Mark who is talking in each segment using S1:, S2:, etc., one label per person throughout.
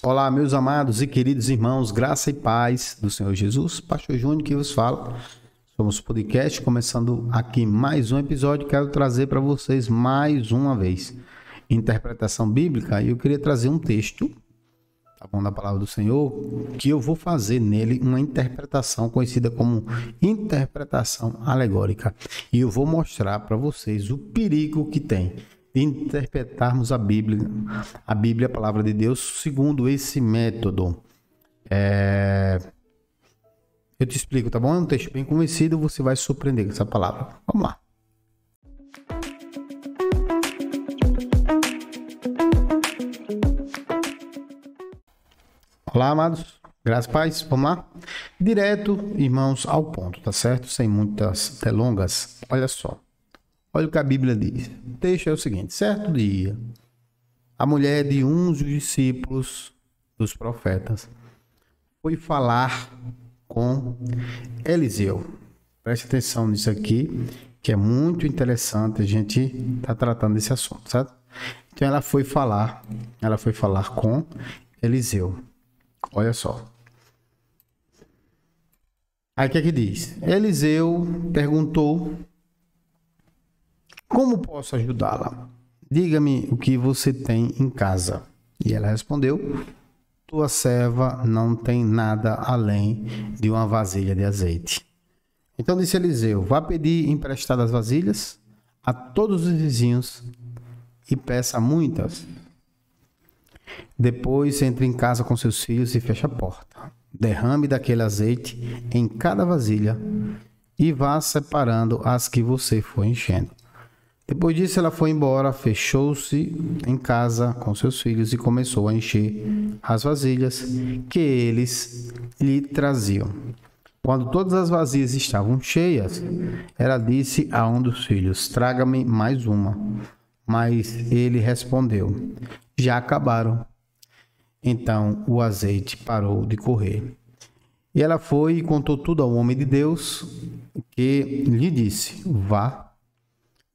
S1: Olá, meus amados e queridos irmãos, graça e paz do Senhor Jesus. Pastor Júnior que vos fala. Somos podcast, começando aqui mais um episódio. Quero trazer para vocês mais uma vez interpretação bíblica. E eu queria trazer um texto, tá bom, da palavra do Senhor, que eu vou fazer nele uma interpretação conhecida como interpretação alegórica. E eu vou mostrar para vocês o perigo que tem de interpretarmos a Bíblia, a palavra de Deus, segundo esse método. Eu te explico, tá bom? É um texto bem conhecido, você vai se surpreender com essa palavra. Vamos lá. Olá, amados. Graças e paz. Vamos lá? Direto, irmãos, ao ponto, tá certo? Sem muitas delongas. Olha só. Olha o que a Bíblia diz. O texto é o seguinte: certo dia, a mulher de um dos discípulos dos profetas foi falar com Eliseu. Preste atenção nisso aqui, que é muito interessante a gente estar tratando desse assunto, certo? Então ela foi falar com Eliseu. Olha só. Aí o que é que diz? Eliseu perguntou: como posso ajudá-la? Diga-me o que você tem em casa. E ela respondeu: tua serva não tem nada além de uma vasilha de azeite. Então disse Eliseu: vá pedir emprestadas vasilhas a todos os vizinhos e peça muitas. Depois entre em casa com seus filhos e feche a porta. Derrame daquele azeite em cada vasilha e vá separando as que você for enchendo. Depois disso, ela foi embora, fechou-se em casa com seus filhos e começou a encher as vasilhas que eles lhe traziam. Quando todas as vasilhas estavam cheias, ela disse a um dos filhos: traga-me mais uma. Mas ele respondeu: já acabaram. Então o azeite parou de correr. E ela foi e contou tudo ao homem de Deus, que lhe disse: vá,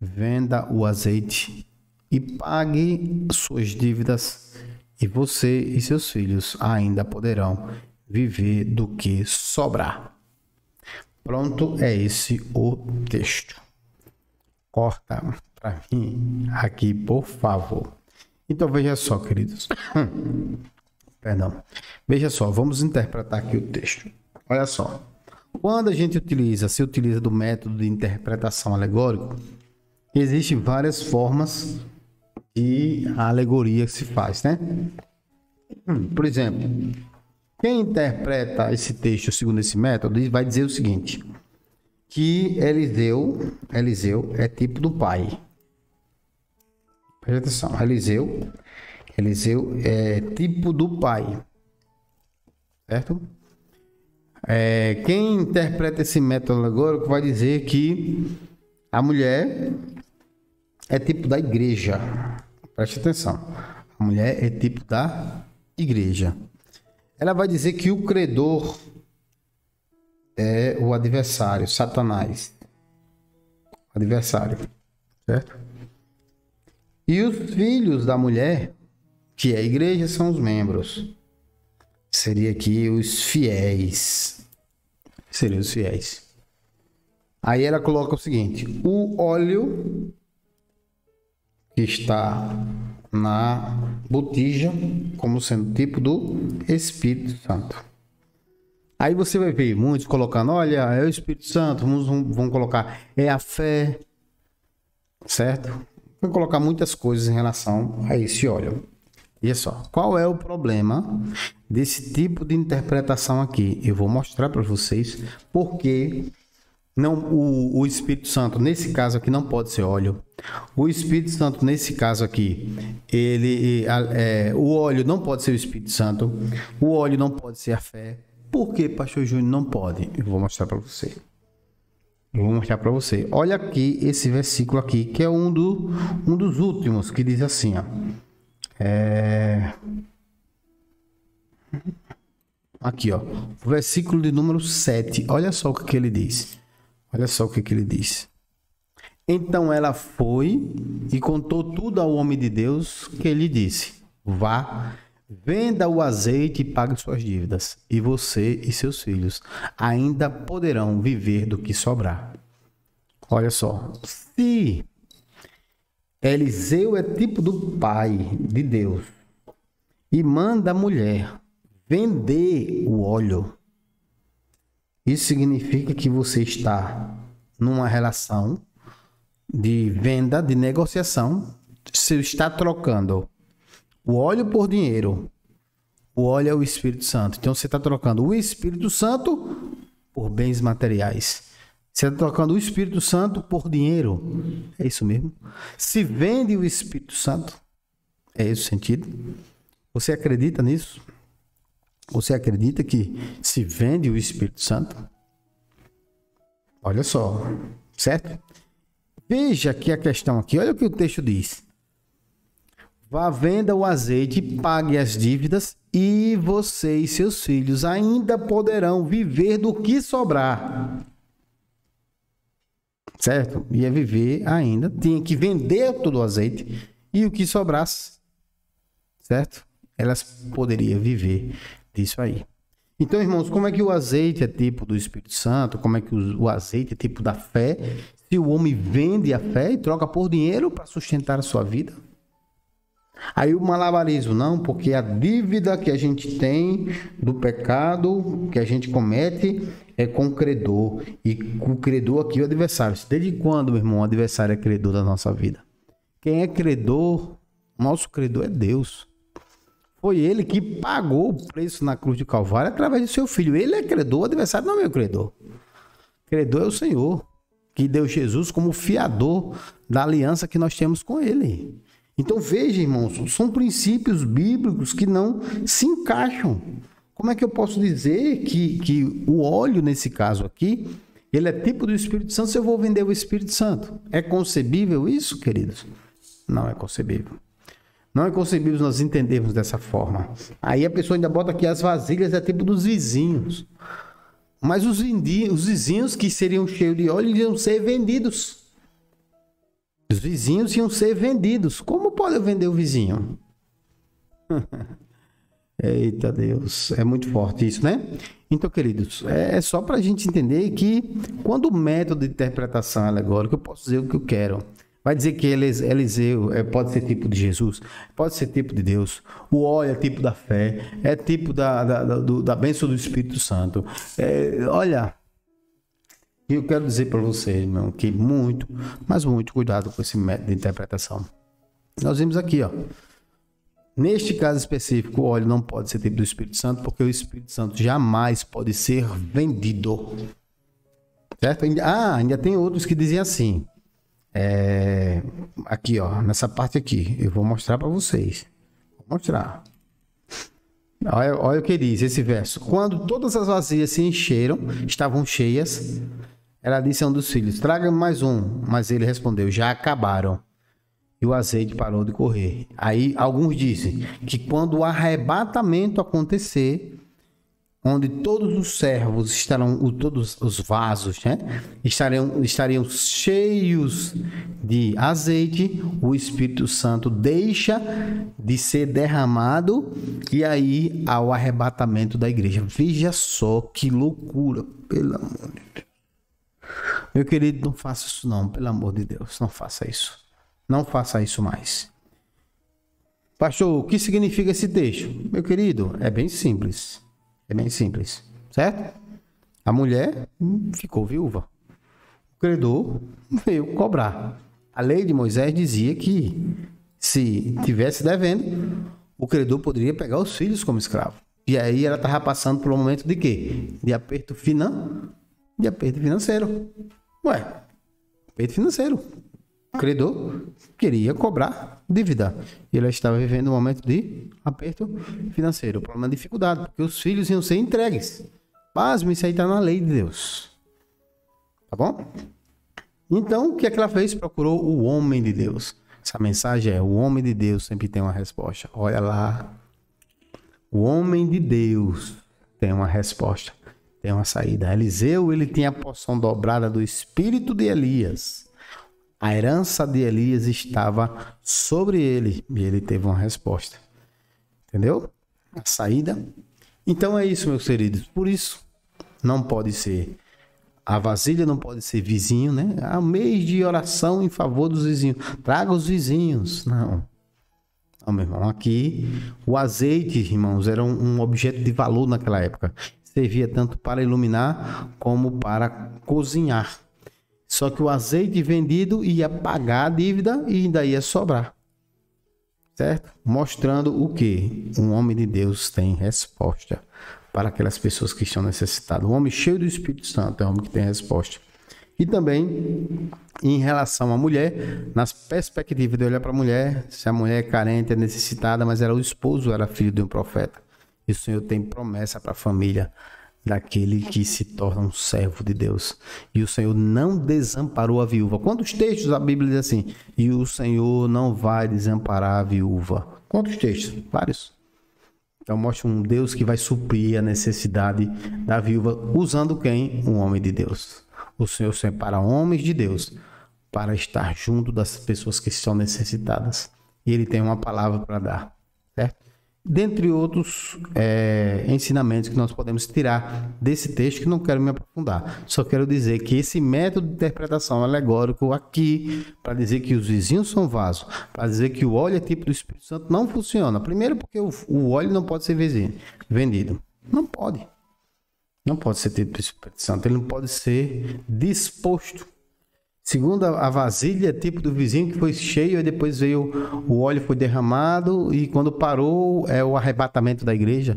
S1: venda o azeite e pague suas dívidas, e você e seus filhos ainda poderão viver do que sobrar. Pronto, é esse o texto. Corta para mim aqui, por favor. Então veja só, queridos. Perdão. Veja só, vamos interpretar aqui o texto. Olha só. Quando a gente se utiliza do método de interpretação alegórico, existem várias formas de alegoria que se faz, né? Por exemplo, quem interpreta esse texto segundo esse método vai dizer o seguinte: que Eliseu é tipo do pai. Presta atenção, Eliseu é tipo do pai, certo? Quem interpreta esse método alegórico vai dizer que a mulher é tipo da igreja. Preste atenção. A mulher é tipo da igreja. Ela vai dizer que o credor é o adversário, Satanás. O adversário, certo? E os filhos da mulher, que é a igreja, são os membros. Seria aqui os fiéis. Seriam os fiéis. Aí ela coloca o seguinte: o óleo que está na botija como sendo tipo do Espírito Santo. Aí você vai ver muitos colocando: olha, é o Espírito Santo, vamos colocar, é a fé, certo? Vou colocar muitas coisas em relação a esse óleo. E é só, qual é o problema desse tipo de interpretação aqui? Eu vou mostrar para vocês porque não, o Espírito Santo, nesse caso aqui, não pode ser óleo. O Espírito Santo, nesse caso aqui, o óleo não pode ser o Espírito Santo. O óleo não pode ser a fé. Por que, Pastor Júnior, não pode? Eu vou mostrar para você. Olha aqui esse versículo aqui, que é um dos últimos, que diz assim, ó. Aqui, ó. O versículo de número 7. Olha só o que ele diz. Então ela foi e contou tudo ao homem de Deus, que ele disse: vá, Venda o azeite e pague suas dívidas, e você e seus filhos ainda poderão viver do que sobrar. Olha só, se Eliseu é tipo do pai de Deus e manda a mulher vender o óleo, isso significa que você está numa relação de venda, de negociação. Você está trocando o óleo por dinheiro. O óleo é o Espírito Santo. Então você está trocando o Espírito Santo por bens materiais. Você está trocando o Espírito Santo por dinheiro. É isso mesmo. Se vende o Espírito Santo. É esse o sentido. Você acredita nisso? Você acredita que se vende o Espírito Santo? Olha só. Certo? Veja aqui a questão aqui. Olha o que o texto diz. Vá, venda o azeite, pague as dívidas e você e seus filhos ainda poderão viver do que sobrar. Certo? Ia viver ainda, tinha que vender todo o azeite e o que sobrasse, certo? Elas poderiam viver disso aí. Então, irmãos, como é que o azeite é tipo do Espírito Santo? Como é que o azeite é tipo da fé? Se o homem vende a fé e troca por dinheiro para sustentar a sua vida? Aí o malabarismo, não, porque a dívida que a gente tem do pecado que a gente comete é com o credor. E o credor aqui é o adversário. Desde quando, meu irmão, o adversário é credor da nossa vida? Quem é credor, nosso credor é Deus. Foi ele que pagou o preço na cruz de Calvário através do seu filho. Ele é credor, o adversário não é meu credor. Credor é o Senhor, que deu Jesus como fiador da aliança que nós temos com ele. Então veja, irmãos, são princípios bíblicos que não se encaixam. Como é que eu posso dizer que o óleo, nesse caso aqui, ele é tipo do Espírito Santo se eu vou vender o Espírito Santo? É concebível isso, queridos? Não é concebível. Não é concebível nós entendermos dessa forma. Aí a pessoa ainda bota aqui as vasilhas, é tipo dos vizinhos. Mas os vizinhos que seriam cheios de óleo iam ser vendidos. Os vizinhos iam ser vendidos. Como pode eu vender o vizinho? Eita Deus, é muito forte isso, né? Então, queridos, é só para a gente entender que quando o método de interpretação alegórica, eu posso dizer o que eu quero. Vai dizer que Eliseu pode ser tipo de Jesus, pode ser tipo de Deus. O óleo é tipo da fé, é tipo da bênção do Espírito Santo. Olha, eu quero dizer para você, irmão, que muito, mas muito cuidado com esse método de interpretação. Nós vimos aqui, ó. Neste caso específico, o óleo não pode ser tipo do Espírito Santo, porque o Espírito Santo jamais pode ser vendido. Certo? Ainda tem outros que dizem assim. Aqui, ó, nessa parte aqui, eu vou mostrar para vocês. Vou mostrar. Olha o que diz esse verso. Quando todas as vasilhas se encheram, estavam cheias, ela disse a um dos filhos: traga mais um. Mas ele respondeu: já acabaram. E o azeite parou de correr. Aí alguns dizem que quando o arrebatamento acontecer, onde todos os servos estarão, todos os vasos, né, estariam cheios de azeite, o Espírito Santo deixa de ser derramado e aí há o arrebatamento da igreja. Veja só que loucura, pelo amor de Deus. Meu querido, não faça isso não, pelo amor de Deus, não faça isso. Não faça isso mais. Pastor, o que significa esse texto? Meu querido, é bem simples. É bem simples, certo? A mulher ficou viúva. O credor veio cobrar. A lei de Moisés dizia que se tivesse devendo, o credor poderia pegar os filhos como escravo. E aí ela estava passando por um momento de quê? De aperto financeiro. Aperto financeiro. O credor queria cobrar dívida. E ela estava vivendo um momento de aperto financeiro. O problema é dificuldade, porque os filhos iam ser entregues. Pasme, isso aí está na lei de Deus. Tá bom? Então, o que é que ela fez? Procurou o homem de Deus. Essa mensagem é: o homem de Deus sempre tem uma resposta. Olha lá. O homem de Deus tem uma resposta. Tem uma saída. Eliseu, ele tinha a porção dobrada do espírito de Elias. A herança de Elias estava sobre ele e ele teve uma resposta. Entendeu? a saída. Então é isso, meus queridos. Por isso, não pode ser a vasilha, não pode ser vizinho, né? Há mês de oração em favor dos vizinhos. Traga os vizinhos. Não, meu irmão. Aqui, o azeite, irmãos, era um objeto de valor naquela época. Servia tanto para iluminar como para cozinhar. Só que o azeite vendido ia pagar a dívida e ainda ia sobrar. Certo? Mostrando o que? Um homem de Deus tem resposta para aquelas pessoas que estão necessitadas. Um homem cheio do Espírito Santo é um homem que tem resposta. E também, em relação à mulher, nas perspectivas de olhar para a mulher, se a mulher é carente, é necessitada, mas o esposo era filho de um profeta. E o Senhor tem promessa para a família daquele que se torna um servo de Deus. E o Senhor não desamparou a viúva. Quantos textos a Bíblia diz assim? E o Senhor não vai desamparar a viúva. Quantos textos? Vários. Então mostra um Deus que vai suprir a necessidade da viúva, usando quem? Um homem de Deus. O Senhor separa homens de Deus para estar junto das pessoas que estão necessitadas. E Ele tem uma palavra para dar, certo? Dentre outros ensinamentos que nós podemos tirar desse texto, que não quero me aprofundar. Só quero dizer que esse método de interpretação alegórico aqui, para dizer que os vizinhos são vasos, para dizer que o óleo é tipo do Espírito Santo, não funciona. Primeiro porque o óleo não pode ser vendido. Não pode. Não pode ser tipo do Espírito Santo. Ele não pode ser disposto. Segundo, a vasilha é tipo do vizinho que foi cheio e depois veio o óleo, foi derramado e quando parou é o arrebatamento da igreja.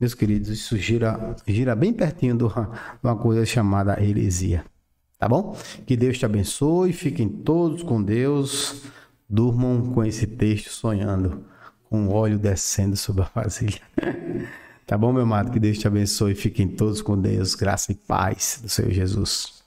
S1: Meus queridos, isso gira bem pertinho de uma coisa chamada heresia. Tá bom? Que Deus te abençoe, fiquem todos com Deus, durmam com esse texto sonhando, com o óleo descendo sobre a vasilha. Tá bom, meu amado? Que Deus te abençoe, fiquem todos com Deus, graça e paz do Senhor Jesus.